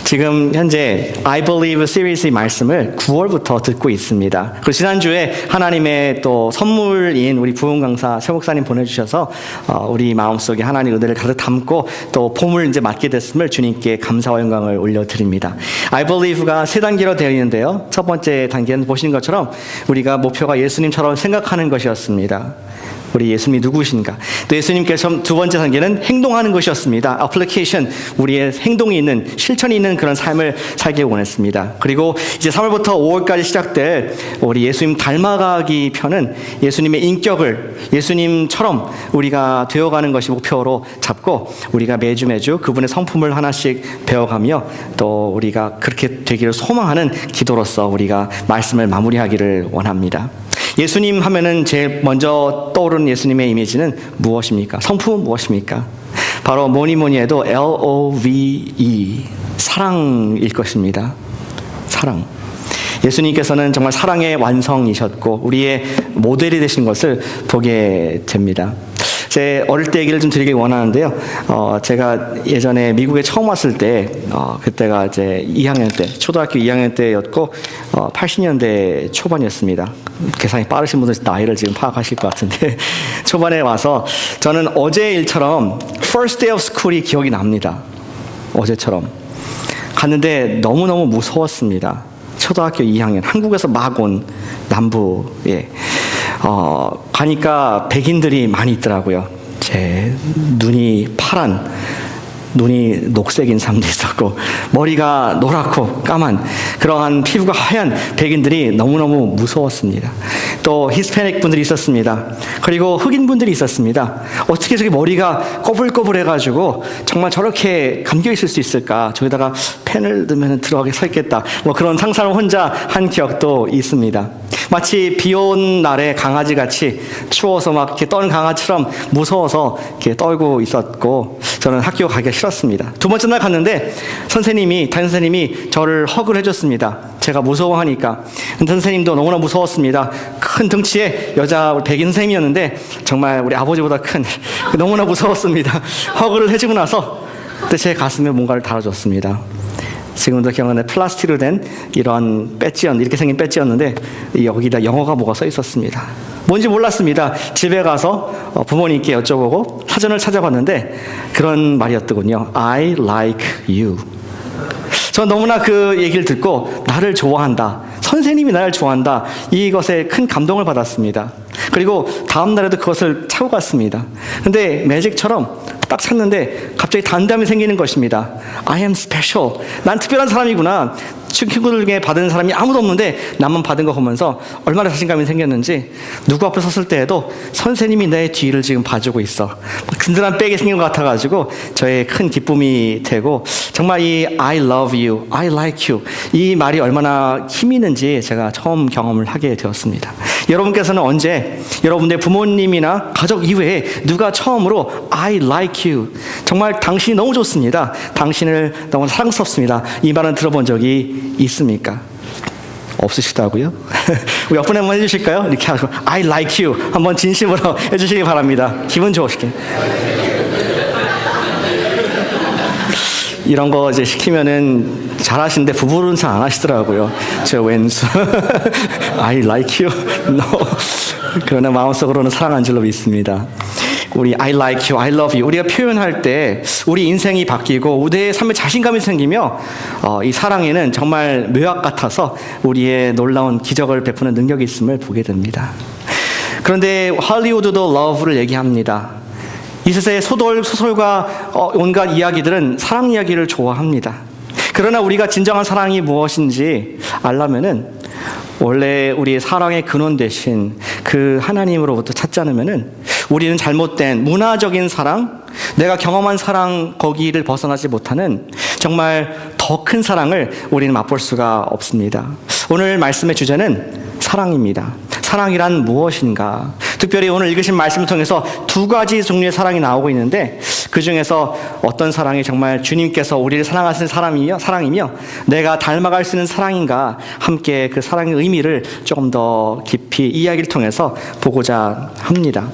지금 현재 I Believe 시리즈의 말씀을 9월부터 듣고 있습니다. 그리고 지난주에 하나님의 또 선물인 우리 부흥 강사 최 목사님 보내주셔서 우리 마음속에 하나님의 은혜를 가득 담고 또 봄을 이제 맞게 됐음을 주님께 감사와 영광을 올려드립니다. I Believe가 세 단계로 되어 있는데요. 첫 번째 단계는 보시는 것처럼 우리가 목표가 예수님처럼 생각하는 것이었습니다. 우리 예수님이 누구신가? 또 예수님께서 두 번째 단계는 행동하는 것이었습니다. application, 우리의 행동이 있는, 실천이 있는 그런 삶을 살기 원했습니다. 그리고 이제 3월부터 5월까지 시작될 우리 예수님 닮아가기 편은 예수님의 인격을 예수님처럼 우리가 되어가는 것이 목표로 잡고 우리가 매주 그분의 성품을 하나씩 배워가며 또 우리가 그렇게 되기를 소망하는 기도로서 우리가 말씀을 마무리하기를 원합니다. 예수님 하면은 제일 먼저 떠오르는 예수님의 이미지는 무엇입니까? 성품은 무엇입니까? 바로 뭐니 해도 LOVE, 사랑일 것입니다. 사랑. 예수님께서는 정말 사랑의 완성이셨고 우리의 모델이 되신 것을 보게 됩니다. 제 어릴 때 얘기를 좀 드리길 원하는데요. 제가 예전에 미국에 처음 왔을 때, 그때가 이제 2학년 때, 초등학교 2학년 때였고, 80년대 초반이었습니다. 계산이 빠르신 분들 나이를 지금 파악하실 것 같은데, 초반에 와서 저는 어제 일처럼 first day of school이 기억이 납니다. 어제처럼. 갔는데 너무너무 무서웠습니다. 초등학교 2학년, 한국에서 막 온 남부에. 가니까 백인들이 많이 있더라고요. 제 눈이 파란, 눈이 녹색인 사람도 있었고 머리가 노랗고 까만 그러한 피부가 하얀 백인들이 너무너무 무서웠습니다. 또 히스패닉 분들이 있었습니다. 그리고 흑인 분들이 있었습니다. 어떻게 저기 머리가 꼬불꼬불해가지고 정말 저렇게 감겨 있을 수 있을까? 저기다가 펜을 넣으면 들어가게 서 있겠다. 뭐 그런 상상을 혼자 한 기억도 있습니다. 마치 비 온 날에 강아지같이 추워서 막 이렇게 떠는 강아지처럼 무서워서 이렇게 떨고 있었고 저는 학교 가기가 싫었습니다. 두 번째 날 갔는데 담임 선생님이 저를 허그를 해줬습니다. 제가 무서워하니까. 선생님도 너무나 무서웠습니다. 큰 등치의 여자 백인 선생님이었는데 정말 우리 아버지보다 큰 너무나 무서웠습니다. 허그를 해주고 나서 그때 제 가슴에 뭔가를 달아줬습니다. 지금도 기억나는 플라스틱으로 된 이런 이렇게 생긴 배지였는데 여기다 영어가 뭐가 써 있었습니다. 뭔지 몰랐습니다. 집에 가서 부모님께 여쭤보고 사전을 찾아봤는데 그런 말이었더군요. I like you. 전 너무나 그 얘기를 듣고 나를 좋아한다. 선생님이 나를 좋아한다. 이것에 큰 감동을 받았습니다. 그리고 다음 날에도 그것을 차고 갔습니다. 근데 매직처럼 딱 찾는데 갑자기 단담이 생기는 것입니다. I am special. 난 특별한 사람이구나. 친구들 중에 받은 사람이 아무도 없는데 나만 받은 거 보면서 얼마나 자신감이 생겼는지 누구 앞에 섰을 때에도 선생님이 내 뒤를 지금 봐주고 있어. 든든한 백이 생긴 것 같아가지고 저의 큰 기쁨이 되고 정말 이 I love you, I like you 이 말이 얼마나 힘이 있는지 제가 처음 경험을 하게 되었습니다. 여러분께서는 언제 여러분의 부모님이나 가족 이외에 누가 처음으로 I like you 정말 당신이 너무 좋습니다. 당신을 너무 사랑스럽습니다. 이 말은 들어본 적이 있습니까? 없으시다고요? 우리 옆분에 한번 해주실까요? 이렇게 하고 I like you 한번 진심으로 해주시기 바랍니다. 기분 좋으시게. 이런 거 이제 시키면은 잘하시는데 부부는 잘 안 하시더라고요. 저 왼수 I like you no. 그러나 마음속으로는 사랑한 줄로 믿습니다. 우리 I like you, I love you 우리가 표현할 때 우리 인생이 바뀌고 우리의 삶에 자신감이 생기며 이 사랑에는 정말 묘약 같아서 우리의 놀라운 기적을 베푸는 능력이 있음을 보게 됩니다. 그런데 할리우드도 러브를 얘기합니다. 이 세상의 소설과 온갖 이야기들은 사랑 이야기를 좋아합니다. 그러나 우리가 진정한 사랑이 무엇인지 알려면은 원래 우리의 사랑의 근원 되신 그 하나님으로부터 찾지 않으면은 우리는 잘못된 문화적인 사랑, 내가 경험한 사랑 거기를 벗어나지 못하는 정말 더 큰 사랑을 우리는 맛볼 수가 없습니다. 오늘 말씀의 주제는 사랑입니다. 사랑이란 무엇인가? 특별히 오늘 읽으신 말씀을 통해서 두 가지 종류의 사랑이 나오고 있는데 그 중에서 어떤 사랑이 정말 주님께서 우리를 사랑하시는 사랑이며 내가 닮아갈 수 있는 사랑인가 함께 그 사랑의 의미를 조금 더 깊이 이야기를 통해서 보고자 합니다.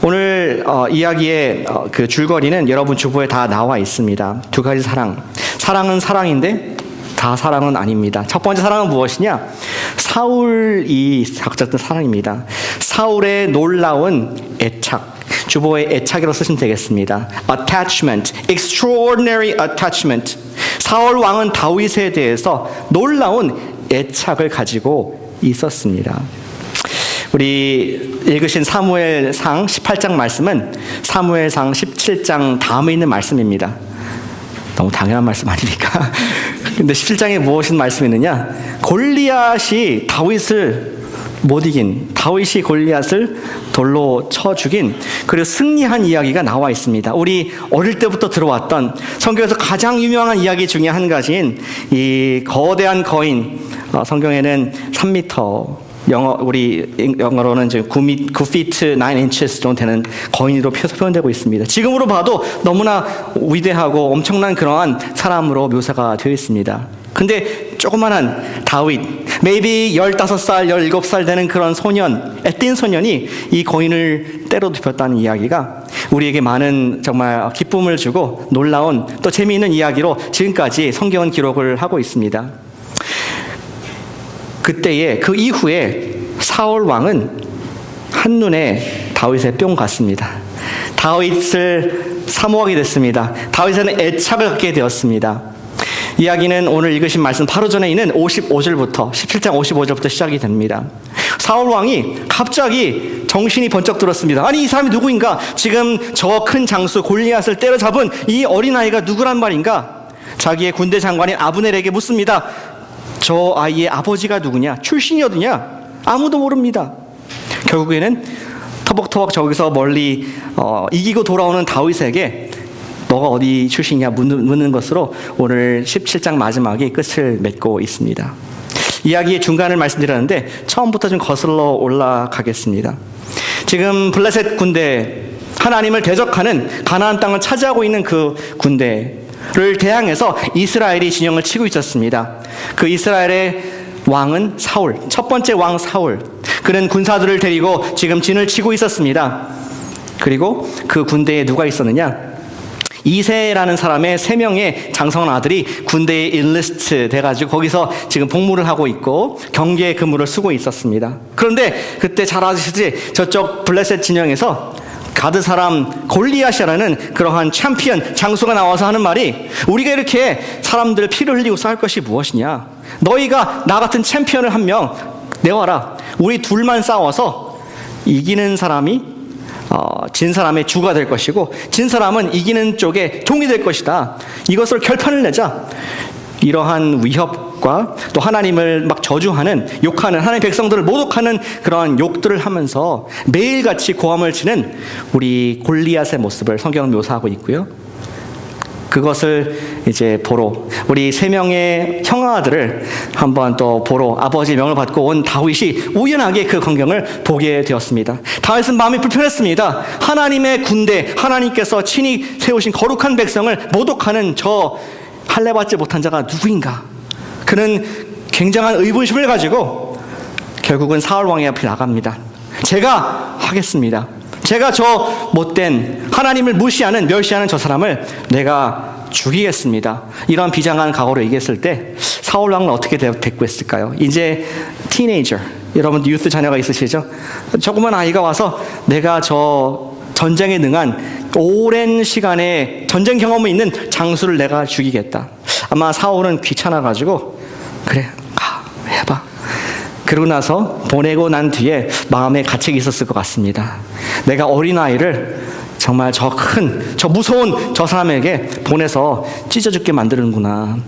오늘 이야기의 그 줄거리는 여러분 주보에 다 나와 있습니다. 두 가지 사랑. 사랑은 사랑인데 다 사랑은 아닙니다. 첫 번째 사랑은 무엇이냐? 사울이 작작된 사랑입니다. 사울의 놀라운 애착, 주보의 애착이라고 쓰시면 되겠습니다. Attachment, extraordinary attachment. 사울 왕은 다윗에 대해서 놀라운 애착을 가지고 있었습니다. 우리 읽으신 사무엘상 18장 말씀은 사무엘상 17장 다음에 있는 말씀입니다. 너무 당연한 말씀 아닙니까? 근데 17장에 무엇인 말씀이 있느냐? 골리앗이 다윗을 못 이긴, 다윗이 골리앗을 돌로 쳐 죽인, 그리고 승리한 이야기가 나와 있습니다. 우리 어릴 때부터 들어왔던 성경에서 가장 유명한 이야기 중에 한 가지인 이 거대한 거인, 성경에는 3m, 우리 영어로는 9feet 9inches 정도 되는 거인으로 표현되고 있습니다. 지금으로 봐도 너무나 위대하고 엄청난 그러한 사람으로 묘사가 되어 있습니다. 근데 조그만한 다윗, maybe 15살, 17살 되는 그런 소년, 애띤 소년이 이 거인을 때려 눕혔다는 이야기가 우리에게 많은 정말 기쁨을 주고 놀라운 또 재미있는 이야기로 지금까지 성경은 기록을 하고 있습니다. 그때에 그 이후에 사울 왕은 한눈에 다윗에 뿅 갔습니다. 다윗을 사모하게 됐습니다. 다윗에는 애착을 갖게 되었습니다. 이야기는 오늘 읽으신 말씀 바로 전에 있는 55절부터 17장 55절부터 시작이 됩니다. 사울 왕이 갑자기 정신이 번쩍 들었습니다. 아니, 이 사람이 누구인가? 지금 저 큰 장수 골리앗을 때려잡은 이 어린아이가 누구란 말인가? 자기의 군대 장관인 아브넬에게 묻습니다. 저 아이의 아버지가 누구냐? 출신이 어디냐? 아무도 모릅니다. 결국에는 터벅터벅 저기서 멀리 이기고 돌아오는 다윗에게 너가 어디 출신이냐 묻는 것으로 오늘 17장 마지막이 끝을 맺고 있습니다. 이야기의 중간을 말씀드렸는데 처음부터 좀 거슬러 올라가겠습니다. 지금 블레셋 군대, 하나님을 대적하는 가나안 땅을 차지하고 있는 그 군대를 대항해서 이스라엘이 진영을 치고 있었습니다. 그 이스라엘의 왕은 사울, 첫 번째 왕 사울. 그는 군사들을 데리고 지금 진을 치고 있었습니다. 그리고 그 군대에 누가 있었느냐? 이새라는 사람의 3명의 장성한 아들이 군대에 인리스트 돼가지고 거기서 지금 복무를 하고 있고 경계 근무를 쓰고 있었습니다. 그런데 그때 잘 아시지? 저쪽 블레셋 진영에서 가드 사람 골리앗이라는 그러한 챔피언 장수가 나와서 하는 말이, 우리가 이렇게 사람들 피를 흘리고 싸울 것이 무엇이냐? 너희가 나 같은 챔피언을 한 명 내와라. 우리 둘만 싸워서 이기는 사람이 진 사람의 주가 될 것이고 진 사람은 이기는 쪽에 종이 될 것이다. 이것을 결판을 내자. 이러한 위협과 또 하나님을 막 저주하는, 욕하는, 하나님의 백성들을 모독하는 그러한 욕들을 하면서 매일같이 고함을 치는 우리 골리앗의 모습을 성경은 묘사하고 있고요. 그것을 이제 보러 우리 3명의 형아들을 한번 또 보러 아버지 명을 받고 온 다윗이 우연하게 그 광경을 보게 되었습니다. 다윗은 마음이 불편했습니다. 하나님의 군대, 하나님께서 친히 세우신 거룩한 백성을 모독하는 저 할례받지 못한 자가 누구인가? 그는 굉장한 의문심을 가지고 결국은 사울 왕의 앞에 나갑니다. 제가 하겠습니다. 제가 저 못된, 하나님을 무시하는, 멸시하는 저 사람을 내가 죽이겠습니다. 이런 비장한 각오로 얘기했을 때 사울 왕은 어떻게 대꾸했을까요? 이제 티네이저, 여러분 유스 자녀가 있으시죠? 조그만 아이가 와서 내가 저 전쟁에 능한 오랜 시간의 전쟁 경험이 있는 장수를 내가 죽이겠다. 아마 사울은 귀찮아가지고 그래, 해봐. 그러고 나서 보내고 난 뒤에 마음에 가책이 있었을 것 같습니다. 내가 어린아이를 정말 저 무서운 저 사람에게 보내서 찢어 죽게 만드는구나.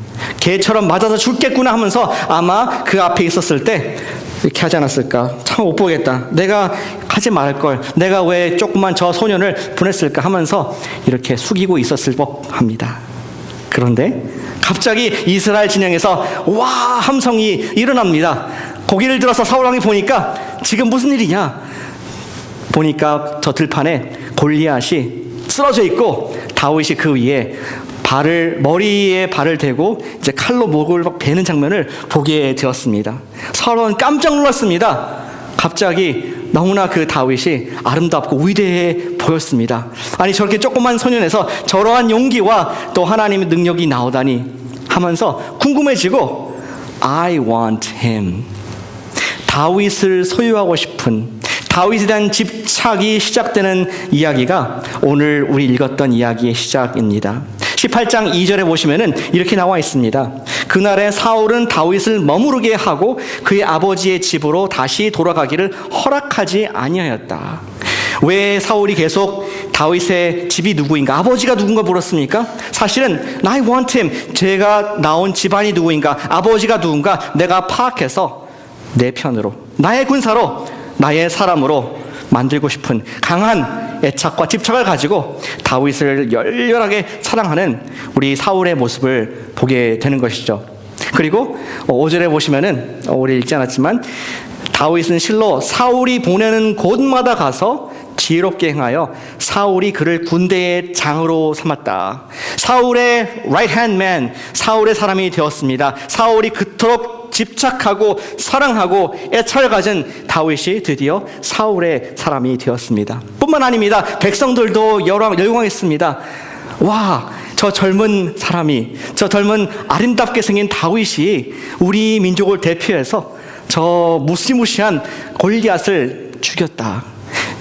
개처럼 맞아서 죽겠구나 하면서 아마 그 앞에 있었을 때 이렇게 하지 않았을까? 참 못 보겠다. 내가 하지 말걸. 내가 왜 조그만 저 소년을 보냈을까 하면서 이렇게 숙이고 있었을 법합니다. 그런데 갑자기 이스라엘 진영에서 와 함성이 일어납니다. 고개를 들어서 사울 왕이 보니까 지금 무슨 일이냐? 보니까 저 들판에 골리앗이 쓰러져 있고 다윗이 그 위에 머리에 발을 대고 이제 칼로 목을 막 베는 장면을 보게 되었습니다. 사울은 깜짝 놀랐습니다. 갑자기 너무나 그 다윗이 아름답고 위대해 보였습니다. 아니 저렇게 조그만 소년에서 저러한 용기와 또 하나님의 능력이 나오다니 하면서 궁금해지고 I want him. 다윗을 소유하고 싶은, 다윗에 대한 집착이 시작되는 이야기가 오늘 우리 읽었던 이야기의 시작입니다. 18장 2절에 보시면은 이렇게 나와 있습니다. 그날에 사울은 다윗을 머무르게 하고 그의 아버지의 집으로 다시 돌아가기를 허락하지 아니하였다. 왜 사울이 계속 다윗의 집이 누구인가, 아버지가 누군가 물었습니까? 사실은 I want him, 제가 나온 집안이 누구인가, 아버지가 누군가 내가 파악해서 내 편으로, 나의 군사로, 나의 사람으로 만들고 싶은 강한 애착과 집착을 가지고 다윗을 열렬하게 사랑하는 우리 사울의 모습을 보게 되는 것이죠. 그리고 5절에 보시면은 우리 읽지 않았지만 다윗은 실로 사울이 보내는 곳마다 가서 지혜롭게 행하여 사울이 그를 군대의 장으로 삼았다. 사울의 right hand man, 사울의 사람이 되었습니다. 사울이 그토록 집착하고 사랑하고 애착을 가진 다윗이 드디어 사울의 사람이 되었습니다. 뿐만 아닙니다. 백성들도 열광했습니다. 와, 저 젊은 사람이, 저 젊은 아름답게 생긴 다윗이 우리 민족을 대표해서 저 무시무시한 골리앗을 죽였다.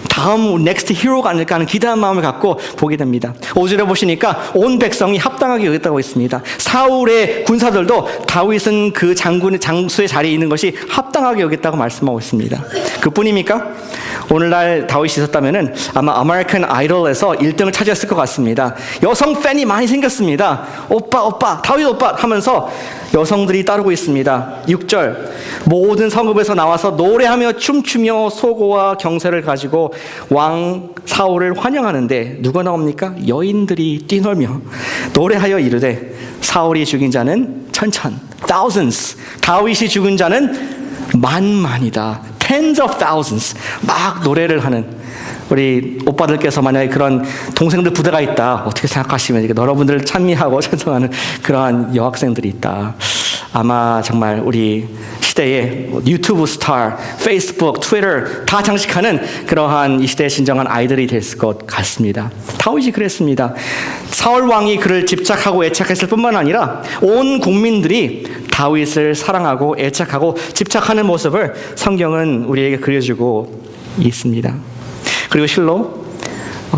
다음 넥스트 히어로가 아닐까 하는 기대한 마음을 갖고 보게 됩니다. 5절에 보시니까 온 백성이 합당하게 여겼다고 있습니다. 사울의 군사들도 다윗은 그 장군의 장수의 자리에 있는 것이 합당하게 여겼다고 말씀하고 있습니다. 그뿐입니까? 오늘날 다윗이 있었다면은 아마 아메리칸 아이돌에서 1등을 차지했을 것 같습니다. 여성 팬이 많이 생겼습니다. 오빠, 다윗 오빠 하면서 여성들이 따르고 있습니다. 6절, 모든 성읍에서 나와서 노래하며 춤추며 소고와 경세를 가지고 왕 사울을 환영하는데 누가 나옵니까? 여인들이 뛰놀며 노래하여 이르되 사울이 죽인 자는 천천, thousands, 다윗이 죽은 자는 만만이다, tens of thousands, 막 노래를 하는 우리 오빠들께서 만약에 그런 동생들 부대가 있다, 어떻게 생각하시면 여러분들을 찬미하고 찬송하는 그러한 여학생들이 있다. 아마 정말 우리 시대에 유튜브 스타, 페이스북, 트위터 다 장식하는 그러한 이 시대의 진정한 아이들이 됐을 것 같습니다. 다윗이 그랬습니다. 사울 왕이 그를 집착하고 애착했을 뿐만 아니라 온 국민들이 다윗을 사랑하고 애착하고 집착하는 모습을 성경은 우리에게 그려주고 있습니다. 그리고 실로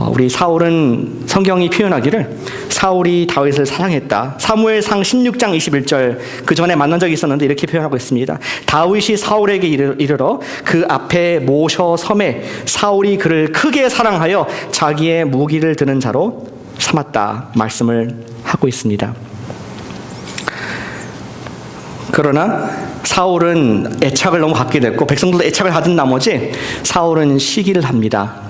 우리 사울은 성경이 표현하기를 사울이 다윗을 사랑했다. 사무엘상 16장 21절, 그 전에 만난 적이 있었는데 이렇게 표현하고 있습니다. 다윗이 사울에게 이르러 그 앞에 모셔 섬에 사울이 그를 크게 사랑하여 자기의 무기를 드는 자로 삼았다 말씀을 하고 있습니다. 그러나 사울은 애착을 너무 갖게 됐고 백성들도 애착을 가진 나머지 사울은 시기를 합니다.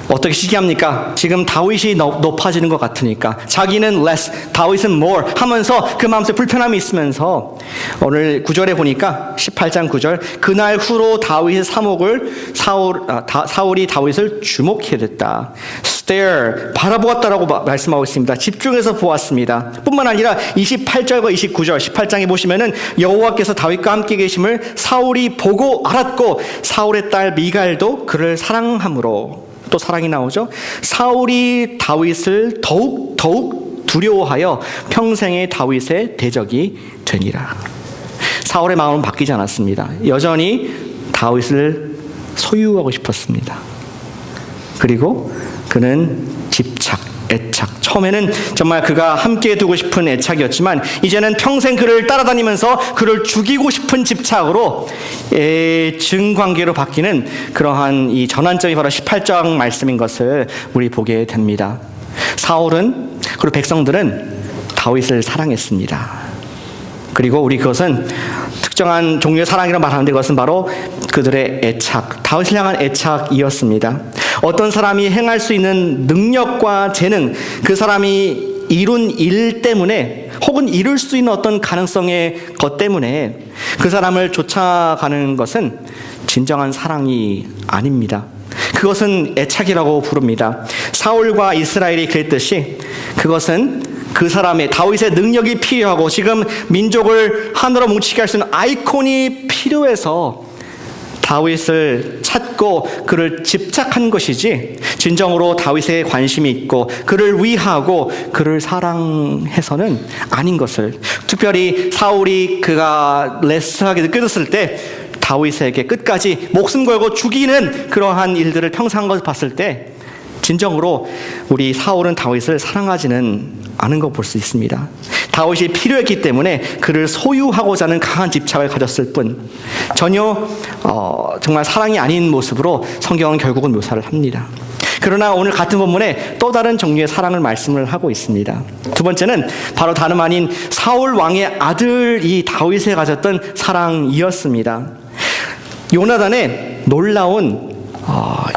어떻게 시기합니까? 지금 다윗이 높아지는 것 같으니까 자기는 less, 다윗은 more 하면서 그 마음속에 불편함이 있으면서 오늘 9절에 보니까 18장 9절, 그날 후로 다윗의 사목을 사울이 다윗을 주목해 됐다. stare, 바라보았다라고 말씀하고 있습니다. 집중해서 보았습니다. 뿐만 아니라 28절과 29절, 18장에 보시면은 여호와께서 다윗과 함께 계심을 사울이 보고 알았고 사울의 딸 미갈도 그를 사랑함으로, 또 사랑이 나오죠. 사울이 다윗을 더욱 두려워하여 평생의 다윗의 대적이 되니라. 사울의 마음은 바뀌지 않았습니다. 여전히 다윗을 소유하고 싶었습니다. 그리고 그는 집착, 애착, 처음에는 정말 그가 함께 두고 싶은 애착이었지만 이제는 평생 그를 따라다니면서 그를 죽이고 싶은 집착으로 증관계로 바뀌는 그러한 이 전환점이 바로 18장 말씀인 것을 우리 보게 됩니다. 사울은, 그리고 백성들은 다윗을 사랑했습니다. 그리고 우리 그것은 특정한 종류의 사랑이라고 말하는데 그것은 바로 그들의 애착, 다윗을 향한 애착이었습니다. 어떤 사람이 행할 수 있는 능력과 재능, 그 사람이 이룬 일 때문에 혹은 이룰 수 있는 어떤 가능성의 것 때문에 그 사람을 쫓아가는 것은 진정한 사랑이 아닙니다. 그것은 애착이라고 부릅니다. 사울과 이스라엘이 그랬듯이 그것은 그 사람의, 다윗의 능력이 필요하고 지금 민족을 하나로 뭉치게 할 수 있는 아이콘이 필요해서 다윗을 찾고 그를 집착한 것이지 진정으로 다윗에 관심이 있고 그를 위하고 그를 사랑해서는 아닌 것을, 특별히 사울이 그가 레스하게 느껴졌을 때 다윗에게 끝까지 목숨 걸고 죽이는 그러한 일들을 평상한 것을 봤을 때 진정으로 우리 사울은 다윗을 사랑하지는 않은 거 볼 수 있습니다. 다윗이 필요했기 때문에 그를 소유하고자 하는 강한 집착을 가졌을 뿐 전혀 정말 사랑이 아닌 모습으로 성경은 결국은 묘사를 합니다. 그러나 오늘 같은 본문에 또 다른 종류의 사랑을 말씀을 하고 있습니다. 두 번째는 바로 다름 아닌 사울 왕의 아들 이 다윗에 가졌던 사랑이었습니다. 요나단의 놀라운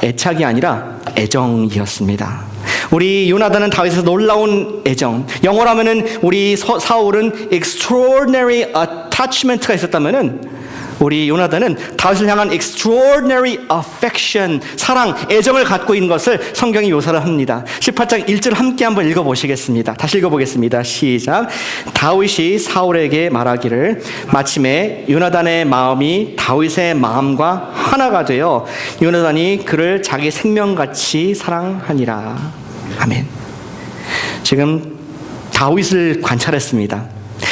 애착이 아니라 애정이었습니다. 우리 요나단은 다윗에서 놀라운 애정, 영어로 하면은 우리 사울은 extraordinary attachment가 있었다면은 우리 요나단은 다윗을 향한 extraordinary affection, 사랑, 애정을 갖고 있는 것을 성경이 묘사를 합니다. 18장 1절 함께 한번 읽어보시겠습니다. 다시 읽어보겠습니다. 시작. 다윗이 사울에게 말하기를 마침에 요나단의 마음이 다윗의 마음과 하나가 되어 요나단이 그를 자기 생명같이 사랑하니라. 아멘. 지금 다윗을 관찰했습니다.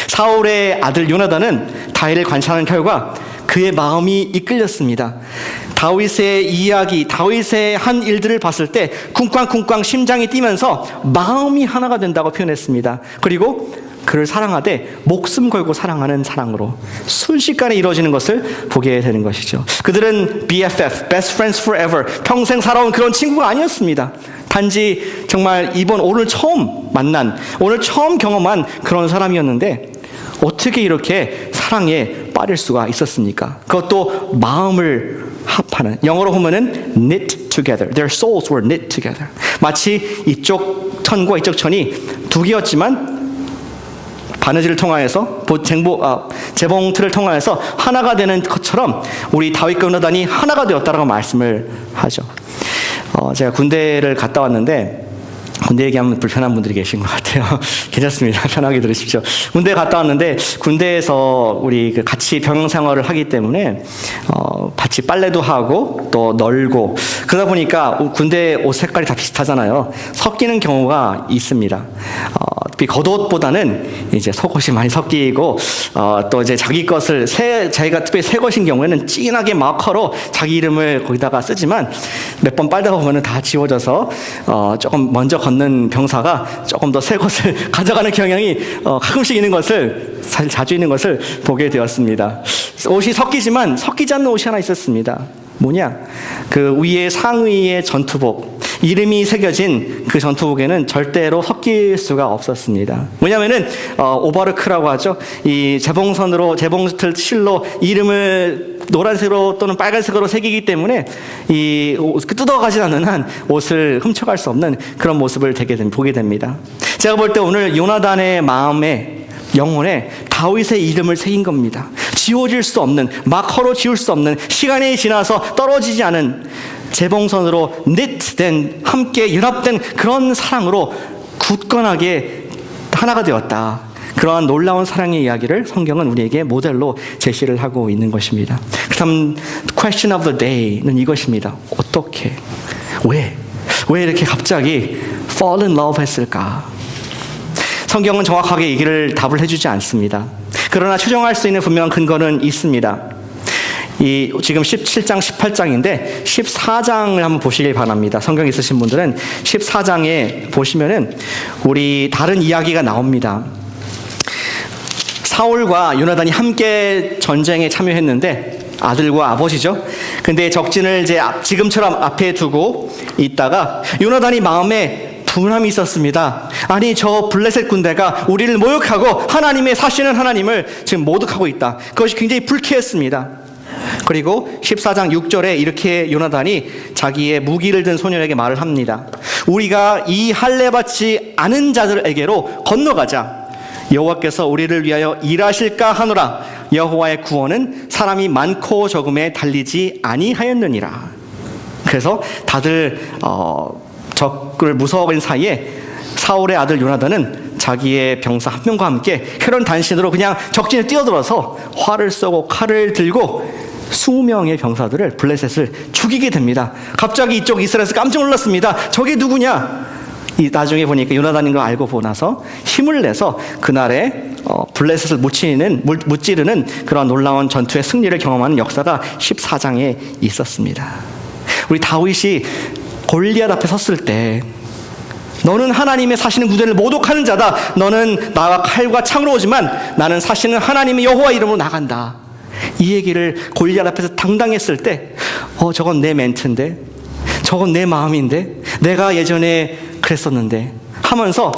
사울의 아들 요나단은 다윗을 관찰하는 결과 그의 마음이 이끌렸습니다. 다윗의 이야기, 다윗의 한 일들을 봤을 때 쿵쾅쿵쾅 심장이 뛰면서 마음이 하나가 된다고 표현했습니다. 그리고 그를 사랑하되 목숨 걸고 사랑하는 사랑으로 순식간에 이루어지는 것을 보게 되는 것이죠. 그들은 BFF, Best Friends Forever, 평생 살아온 그런 친구가 아니었습니다. 단지 정말 오늘 처음 만난, 오늘 처음 경험한 그런 사람이었는데 어떻게 이렇게 사랑에 빠질 수가 있었습니까? 그것도 마음을 합하는, 영어로 보면은 knit together. Their souls were knit together. 마치 이쪽 천과 이쪽 천이 두 개였지만 바느질을 통하여서 재봉틀을 통하여서 하나가 되는 것처럼 우리 다윗과 요나단이 하나가 되었다라고 말씀을 하죠. 제가 군대를 갔다 왔는데 군대 얘기하면 불편한 분들이 계신 것 같아요. 괜찮습니다. 편하게 들으십시오. 군대에 갔다 왔는데 군대에서 우리 같이 병영 생활을 하기 때문에 같이 빨래도 하고 또 널고 그러다 보니까 군대 옷 색깔이 다 비슷하잖아요. 섞이는 경우가 있습니다. 겉옷보다는 이제 속옷이 많이 섞이고 또 이제 자기 것을 자기가 특별히 새 것인 경우에는 진하게 마커로 자기 이름을 거기다가 쓰지만 몇 번 빨다 보면은 다 지워져서 조금 먼저 걷는 병사가 조금 더 새 것을 가져가는 경향이 가끔씩 있는 것을, 사실 자주 있는 것을 보게 되었습니다. 옷이 섞이지만 섞이지 않는 옷이 하나 있었습니다. 뭐냐? 그 위에 상의의 전투복, 이름이 새겨진 그 전투복에는 절대로 섞일 수가 없었습니다. 뭐냐면은 오버르크라고 하죠. 이 재봉틀 실로 이름을 노란색으로 또는 빨간색으로 새기기 때문에 뜯어가지 않는 한 옷을 훔쳐갈 수 없는 그런 모습을 보게 됩니다. 제가 볼 때 오늘 요나단의 마음에, 영혼에 다윗의 이름을 새긴 겁니다. 지워질 수 없는, 마커로 지울 수 없는, 시간이 지나서 떨어지지 않은 재봉선으로 knit된, 함께 연합된 그런 사랑으로 굳건하게 하나가 되었다. 그러한 놀라운 사랑의 이야기를 성경은 우리에게 모델로 제시를 하고 있는 것입니다. 그렇다면 question of the day는 이것입니다. 어떻게, 왜 이렇게 갑자기 fall in love 했을까? 성경은 정확하게 답을 해주지 않습니다. 그러나 추정할 수 있는 분명한 근거는 있습니다. 지금 17장, 18장인데 14장을 한번 보시길 바랍니다. 성경 있으신 분들은 14장에 보시면은 우리 다른 이야기가 나옵니다. 사울과 요나단이 함께 전쟁에 참여했는데 아들과 아버지죠. 근데 적진을 이제 지금처럼 앞에 두고 있다가 요나단이 마음에 분함이 있었습니다. 아니, 저 블레셋 군대가 우리를 모욕하고 하나님의 사시는 하나님을 지금 모독하고 있다. 그것이 굉장히 불쾌했습니다. 그리고 14장 6절에 이렇게 요나단이 자기의 무기를 든 소년에게 말을 합니다. 우리가 이 할례 받지 않은 자들에게로 건너가자. 여호와께서 우리를 위하여 일하실까 하노라. 여호와의 구원은 사람이 많고 적음에 달리지 아니하였느니라. 그래서 다들 적을 무서워하는 사이에 사울의 아들 요나단은 자기의 병사 한 명과 함께 혈연 단신으로 그냥 적진에 뛰어들어서 활을 쏘고 칼을 들고 20명의 병사들을 블레셋을 죽이게 됩니다. 갑자기 이쪽 이스라엘에서 깜짝 놀랐습니다. 저게 누구냐? 나중에 보니까 요나단인 걸 알고 보고 나서 힘을 내서 그날에 블레셋을 무찌르는 그런 놀라운 전투의 승리를 경험하는 역사가 14장에 있었습니다. 우리 다윗이 골리앗 앞에 섰을 때 너는 하나님의 사시는 구대를 모독하는 자다. 너는 나와 칼과 창으로 오지만 나는 사시는 하나님의 여호와 이름으로 나간다. 이 얘기를 골리앗 앞에서 당당히 했을 때 저건 내 멘트인데, 저건 내 마음인데, 내가 예전에 그랬었는데 하면서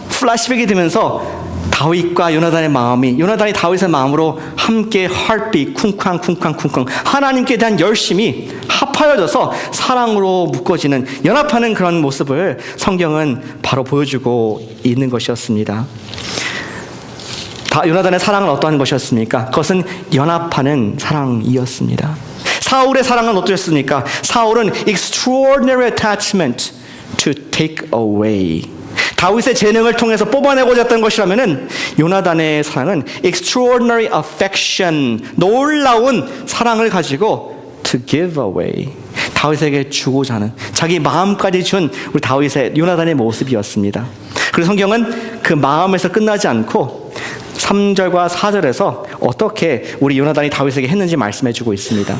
플래시백이 되면서 다윗과 요나단의 마음이, 요나단이 다윗의 마음으로 함께 heartbeat 쿵쾅쿵쾅쿵쾅 하나님께 대한 열심이 합하여져서 사랑으로 묶어지는, 연합하는 그런 모습을 성경은 바로 보여주고 있는 것이었습니다. 요나단의 사랑은 어떠한 것이었습니까? 그것은 연합하는 사랑이었습니다. 사울의 사랑은 어떠했습니까? 사울은 extraordinary attachment to take away. 다윗의 재능을 통해서 뽑아내고자 했던 것이라면은 요나단의 사랑은 extraordinary affection, 놀라운 사랑을 가지고 to give away, 다윗에게 주고자 하는, 자기 마음까지 준 우리 다윗의, 요나단의 모습이었습니다. 그리고 성경은 그 마음에서 끝나지 않고 3절과 4절에서 어떻게 우리 요나단이 다윗에게 했는지 말씀해주고 있습니다.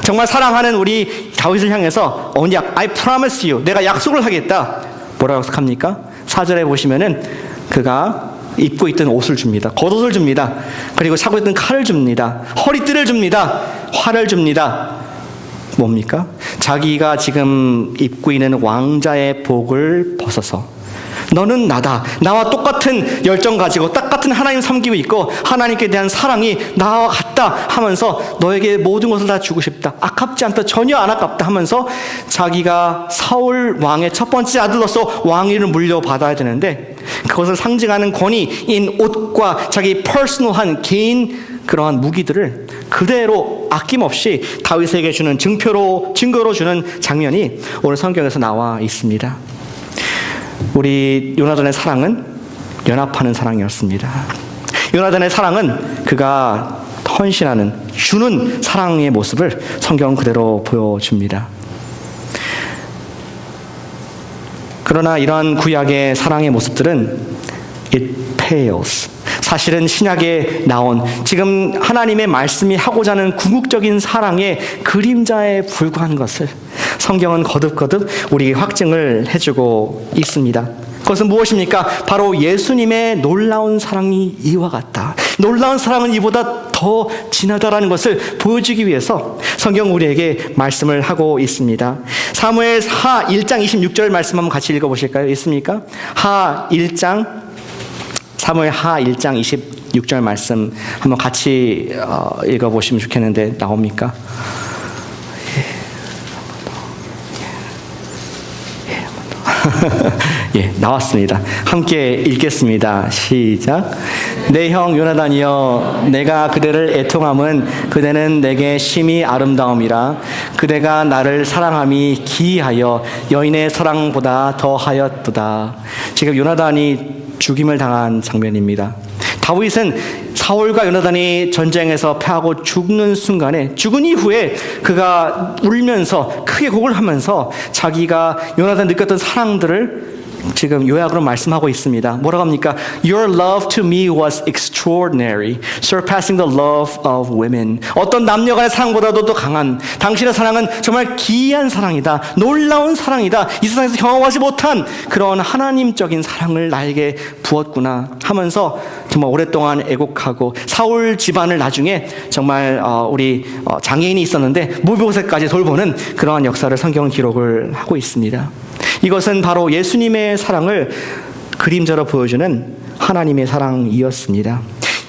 정말 사랑하는 우리 다윗을 향해서 언약, I promise you, 내가 약속을 하겠다. 뭐라고 약속합니까? 4절에 보시면은 그가 입고 있던 옷을 줍니다. 겉옷을 줍니다. 그리고 차고 있던 칼을 줍니다. 허리띠를 줍니다. 활을 줍니다. 뭡니까? 자기가 지금 입고 있는 왕자의 복을 벗어서 너는 나다. 나와 똑같은 열정 가지고 똑같은 하나님 섬기고 있고 하나님께 대한 사랑이 나와 같다 하면서 너에게 모든 것을 다 주고 싶다. 아깝지 않다. 전혀 안 아깝다 하면서 자기가 사울 왕의 첫 번째 아들로서 왕위를 물려받아야 되는데 그것을 상징하는 권위인 옷과 자기 퍼스널한 개인 그러한 무기들을 그대로 아낌없이 다윗에게 주는 증거로 주는 장면이 오늘 성경에서 나와 있습니다. 우리 요나단의 사랑은 연합하는 사랑이었습니다. 요나단의 사랑은 그가 헌신하는, 주는 사랑의 모습을 성경 그대로 보여줍니다. 그러나 이러한 구약의 사랑의 모습들은 it pales. 사실은 신약에 나온 지금 하나님의 말씀이 하고자 하는 궁극적인 사랑의 그림자에 불과한 것을 성경은 거듭거듭 우리에게 확증을 해주고 있습니다. 그것은 무엇입니까? 바로 예수님의 놀라운 사랑이 이와 같다. 놀라운 사랑은 이보다 더 진하다라는 것을 보여주기 위해서 성경 우리에게 말씀을 하고 있습니다. 사무엘 하 1장 26절 말씀 한번 같이 읽어보실까요? 있습니까? 사무엘 하 1장 26절 말씀 한번 같이 읽어보시면 좋겠는데 나옵니까? 예, 나왔습니다. 함께 읽겠습니다. 시작. 내 형 요나단이여, 내가 그대를 애통함은 그대는 내게 심히 아름다움이라. 그대가 나를 사랑함이 기이하여 여인의 사랑보다 더하였도다. 지금 요나단이 죽임을 당한 장면입니다. 다윗은 사울과 요나단이 전쟁에서 패하고 죽는 순간에, 죽은 이후에 그가 울면서 크게 곡을 하면서 자기가 요나단 느꼈던 사랑들을 지금 요약으로 말씀하고 있습니다. 뭐라고 합니까? Your love to me was extraordinary, surpassing the love of women. 어떤 남녀 간의 사랑보다도 더 강한 당신의 사랑은 정말 기이한 사랑이다. 놀라운 사랑이다. 이 세상에서 경험하지 못한 그런 하나님적인 사랑을 나에게 부었구나 하면서 정말 오랫동안 애곡하고, 사울 집안을 나중에 정말 우리 장애인이 있었는데 무병세까지 돌보는 그러한 역사를 성경은 기록을 하고 있습니다. 이것은 바로 예수님의 사랑을 그림자로 보여주는 하나님의 사랑이었습니다.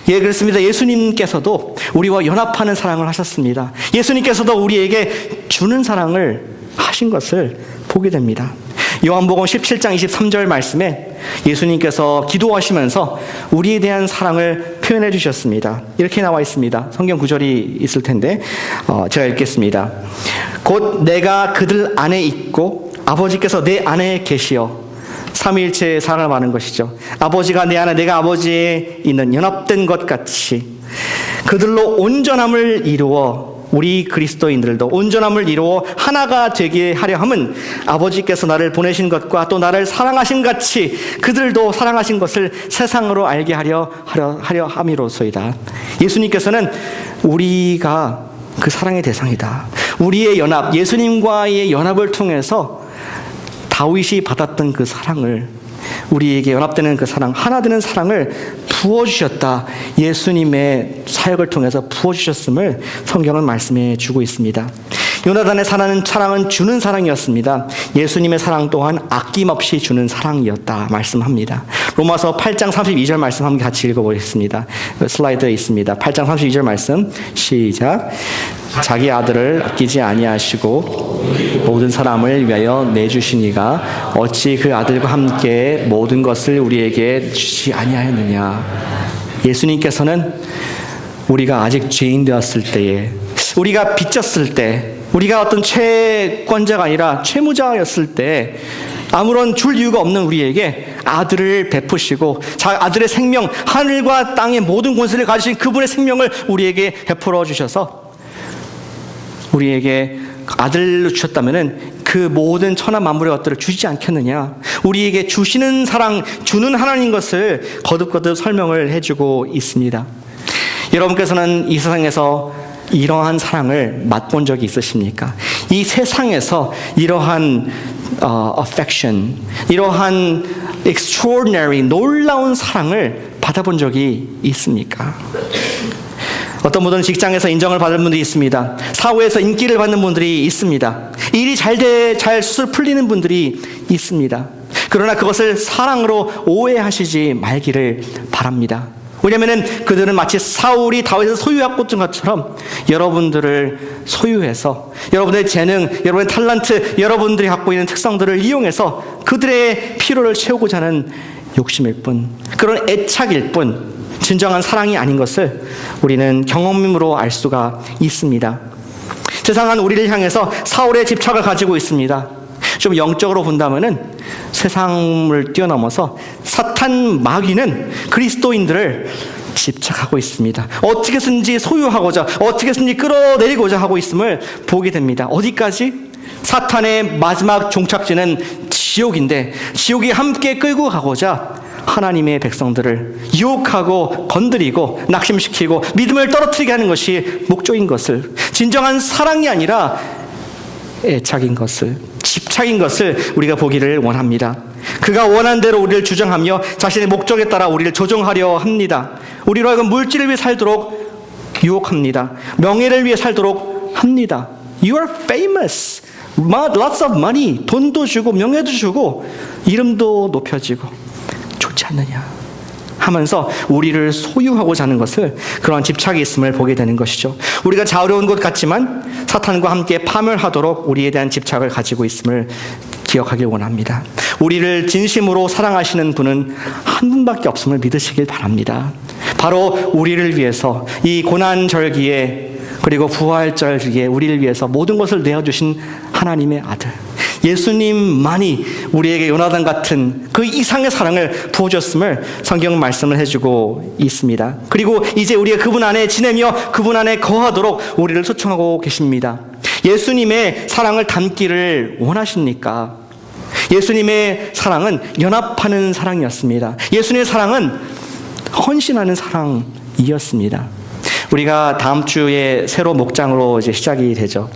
예, 그렇습니다. 예수님께서도 우리와 연합하는 사랑을 하셨습니다. 예수님께서도 우리에게 주는 사랑을 하신 것을 보게 됩니다. 요한복음 17장 23절 말씀에 예수님께서 기도하시면서 우리에 대한 사랑을 표현해 주셨습니다. 이렇게 나와 있습니다. 성경 구절이 있을 텐데 제가 읽겠습니다. 곧 내가 그들 안에 있고 아버지께서 내 안에 계시어, 삼위일체의 사랑을 말하는 것이죠. 아버지가 내 안에, 내가 아버지에 있는 연합된 것 같이 그들로 온전함을 이루어 우리 그리스도인들도 온전함을 이루어 하나가 되게 하려 함은 아버지께서 나를 보내신 것과 또 나를 사랑하신 같이 그들도 사랑하신 것을 세상으로 알게 하려 함이로소이다. 예수님께서는 우리가 그 사랑의 대상이다. 우리의 연합, 예수님과의 연합을 통해서 다윗이 받았던 그 사랑을, 우리에게 연합되는 그 사랑, 하나 되는 사랑을 부어주셨다. 예수님의 사역을 통해서 부어주셨음을 성경은 말씀해 주고 있습니다. 요나단의 사랑은 주는 사랑이었습니다. 예수님의 사랑 또한 아낌없이 주는 사랑이었다 말씀합니다. 로마서 8장 32절 말씀 함께 같이 읽어보겠습니다. 슬라이드에 있습니다. 8장 32절 말씀 시작. 자기 아들을 아끼지 아니하시고 모든 사람을 위하여 내주시니가 어찌 그 아들과 함께 모든 것을 우리에게 주지 아니하였느냐. 예수님께서는 우리가 아직 죄인 되었을 때에, 우리가 빚졌을 때, 우리가 어떤 채권자가 아니라 채무자였을 때 아무런 줄 이유가 없는 우리에게 아들을 베푸시고 아들의 생명, 하늘과 땅의 모든 권세를 가지신 그분의 생명을 우리에게 베풀어 주셔서 우리에게 아들로 주셨다면은 그 모든 천하 만물의 것들을 주시지 않겠느냐. 우리에게 주시는 사랑, 주는 하나님 것을 거듭거듭 설명을 해주고 있습니다. 여러분께서는 이 세상에서 이러한 사랑을 맛본 적이 있으십니까? 이 세상에서 이러한 affection, 이러한 extraordinary, 놀라운 사랑을 받아본 적이 있습니까? 어떤 분들은 직장에서 인정을 받은 분들이 있습니다. 사회에서 인기를 받는 분들이 있습니다. 일이 잘 수술 풀리는 분들이 있습니다. 그러나 그것을 사랑으로 오해하시지 말기를 바랍니다. 왜냐하면 그들은 마치 사울이 다윗을 소유하고 있던 것처럼 여러분들을 소유해서 여러분의 재능, 여러분의 탤런트, 여러분들이 갖고 있는 특성들을 이용해서 그들의 필요를 채우고자 하는 욕심일 뿐, 그런 애착일 뿐, 진정한 사랑이 아닌 것을 우리는 경험으로 알 수가 있습니다. 세상은 우리를 향해서 사울의 집착을 가지고 있습니다. 좀 영적으로 본다면은 세상을 뛰어넘어서 사탄 마귀는 그리스도인들을 집착하고 있습니다. 어떻게 해서든지 소유하고자, 어떻게 해서든지 끌어내리고자 하고 있음을 보게 됩니다. 어디까지? 사탄의 마지막 종착지는 지옥인데, 지옥이 함께 끌고 가고자 하나님의 백성들을 유혹하고 건드리고 낙심시키고 믿음을 떨어뜨리게 하는 것이 목적인 것을, 진정한 사랑이 아니라 애착인 것을, 집착인 것을 우리가 보기를 원합니다. 그가 원한 대로 우리를 주장하며 자신의 목적에 따라 우리를 조종하려 합니다. 우리로 하여금 물질을 위해 살도록 유혹합니다. 명예를 위해 살도록 합니다. You are famous. Lots of money. 돈도 주고 명예도 주고 이름도 높여지고 좋지 않느냐 하면서 우리를 소유하고자 하는 것을, 그러한 집착이 있음을 보게 되는 것이죠. 우리가 자유로운 것 같지만 사탄과 함께 파멸하도록 우리에 대한 집착을 가지고 있음을 기억하길 원합니다. 우리를 진심으로 사랑하시는 분은 한 분밖에 없음을 믿으시길 바랍니다. 바로 우리를 위해서 이 고난절기에, 그리고 부활절기에 우리를 위해서 모든 것을 내어주신 하나님의 아들 예수님만이 우리에게 요나단 같은 그 이상의 사랑을 부어줬음을 성경은 말씀을 해주고 있습니다. 그리고 이제 우리가 그분 안에 지내며 그분 안에 거하도록 우리를 초청하고 계십니다. 예수님의 사랑을 담기를 원하십니까? 예수님의 사랑은 연합하는 사랑이었습니다. 예수님의 사랑은 헌신하는 사랑이었습니다. 우리가 다음 주에 새로 목장으로 이제 시작이 되죠.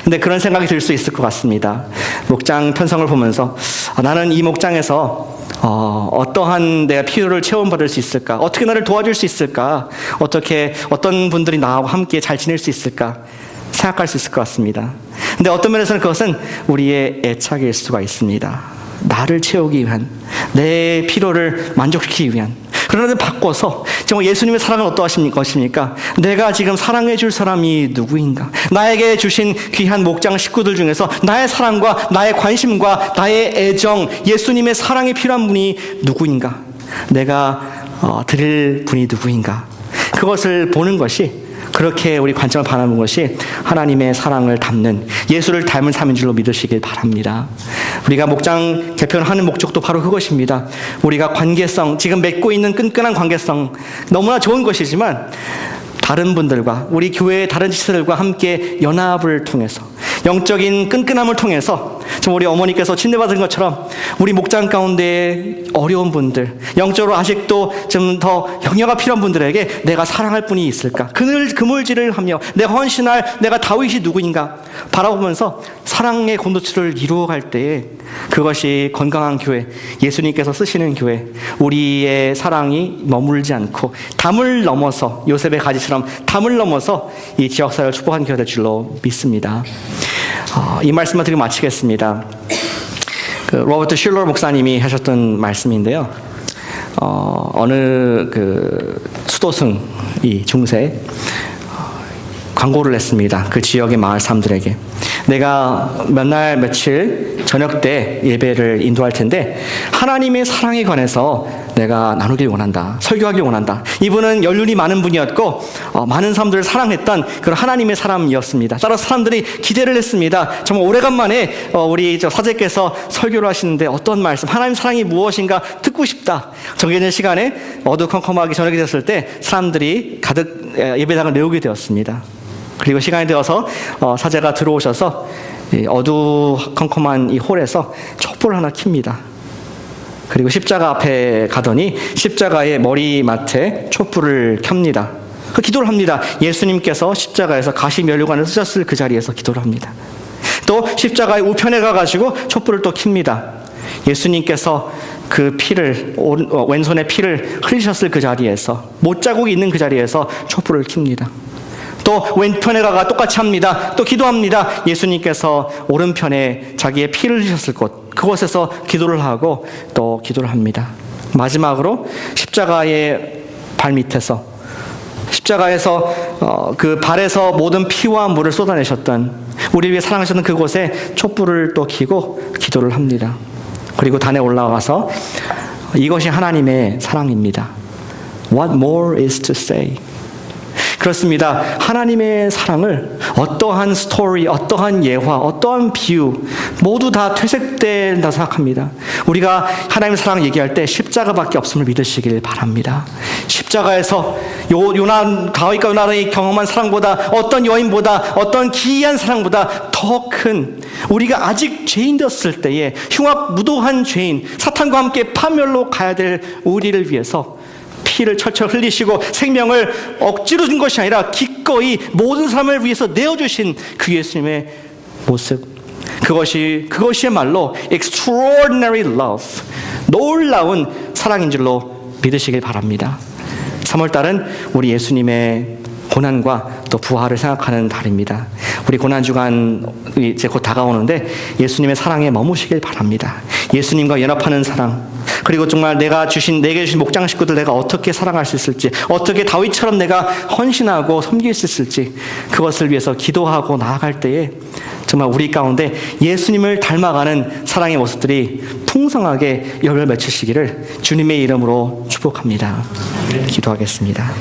근데 그런 생각이 들 수 있을 것 같습니다. 목장 편성을 보면서 나는 이 목장에서 어떠한 내가 필요를 체험받을 수 있을까? 어떻게 나를 도와줄 수 있을까? 어떻게 어떤 분들이 나하고 함께 잘 지낼 수 있을까? 생각할 수 있을 것 같습니다. 근데 어떤 면에서는 그것은 우리의 애착일 수가 있습니다. 나를 채우기 위한, 내 필요를 만족시키기 위한. 그러나 바꿔서 정말 예수님의 사랑은 어떠하신 것입니까? 내가 지금 사랑해 줄 사람이 누구인가? 나에게 주신 귀한 목장 식구들 중에서 나의 사랑과 나의 관심과 나의 애정, 예수님의 사랑이 필요한 분이 누구인가? 내가 드릴 분이 누구인가? 그것을 보는 것이, 그렇게 우리 관점을 바라보는 것이 하나님의 사랑을 담는, 예수를 닮은 삶인 줄로 믿으시길 바랍니다. 우리가 목장 개편하는 목적도 바로 그것입니다. 우리가 관계성, 지금 맺고 있는 끈끈한 관계성 너무나 좋은 것이지만 다른 분들과 우리 교회의 다른 지체들과 함께 연합을 통해서 영적인 끈끈함을 통해서 좀 우리 어머니께서 침례받은 것처럼 우리 목장 가운데 어려운 분들, 영적으로 아직도 좀 더 격려가 필요한 분들에게 내가 사랑할 분이 있을까? 그물질을 하며 내가 헌신할 내가 다윗이 누구인가? 바라보면서 사랑의 공동체를 이루어갈 때에 그것이 건강한 교회, 예수님께서 쓰시는 교회, 우리의 사랑이 머물지 않고 담을 넘어서 요셉의 가지처럼 담을 넘어서 이 지역사회를 축복한 교회가 될 줄로 믿습니다. 이 말씀을 드리고 마치겠습니다. 로버트 슐러 목사님이 하셨던 말씀인데요. 어느 수도승 이 중세 광고를 냈습니다. 그 지역의 마을 사람들에게 내가 몇 날 며칠 저녁 때 예배를 인도할 텐데 하나님의 사랑에 관해서 내가 나누길 원한다. 설교하길 원한다. 이분은 연륜이 많은 분이었고 많은 사람들을 사랑했던 그런 하나님의 사람이었습니다. 따라서 사람들이 기대를 했습니다. 정말 오래간만에 우리 사제께서 설교를 하시는데 어떤 말씀, 하나님의 사랑이 무엇인가 듣고 싶다. 정해진 시간에 어두컴컴하게 저녁이 됐을 때 사람들이 가득 예배당을 메우게 되었습니다. 그리고 시간이 되어서 사제가 들어오셔서 어두컴컴한 이 홀에서 촛불을 하나 켭니다. 그리고 십자가 앞에 가더니 십자가의 머리맡에 촛불을 켭니다. 그 기도를 합니다. 예수님께서 십자가에서 가시면류관을 쓰셨을 그 자리에서 기도를 합니다. 또 십자가의 우편에 가가지고 촛불을 또 켭니다. 예수님께서 그 피를 왼손에 피를 흘리셨을 그 자리에서 못자국이 있는 그 자리에서 촛불을 켭니다. 또 왼편에 가가 똑같이 합니다. 또 기도합니다. 예수님께서 오른편에 자기의 피를 흘리셨을 곳 그곳에서 기도를 하고 또 기도를 합니다. 마지막으로 십자가의 발 밑에서 십자가에서 그 발에서 모든 피와 물을 쏟아내셨던 우리 위해 사랑하셨던 그곳에 촛불을 또 켜고 기도를 합니다. 그리고 단에 올라가서 이것이 하나님의 사랑입니다. What more is to say? 그렇습니다. 하나님의 사랑을 어떠한 스토리, 어떠한 예화, 어떠한 비유 모두 다 퇴색된다 생각합니다. 우리가 하나님의 사랑을 얘기할 때 십자가밖에 없음을 믿으시길 바랍니다. 십자가에서 다윗과 요나단이 경험한 사랑보다 어떤 여인보다 어떤 기이한 사랑보다 더 큰 우리가 아직 죄인 되었을 때에 흉악무도한 죄인 사탄과 함께 파멸로 가야 될 우리를 위해서 피를 철철 흘리시고 생명을 억지로 준 것이 아니라 기꺼이 모든 사람을 위해서 내어주신 그 예수님의 모습 그것이야말로 extraordinary love 놀라운 사랑인 줄로 믿으시길 바랍니다. 3월달은 우리 예수님의 고난과 또 부활을 생각하는 달입니다. 우리 고난주간 이제 곧 다가오는데 예수님의 사랑에 머무시길 바랍니다. 예수님과 연합하는 사랑 그리고 정말 내게 주신 목장 식구들 내가 어떻게 사랑할 수 있을지 어떻게 다윗처럼 내가 헌신하고 섬길 수 있을지 그것을 위해서 기도하고 나아갈 때에 정말 우리 가운데 예수님을 닮아가는 사랑의 모습들이 풍성하게 열매맺히시기를 주님의 이름으로 축복합니다. 기도하겠습니다.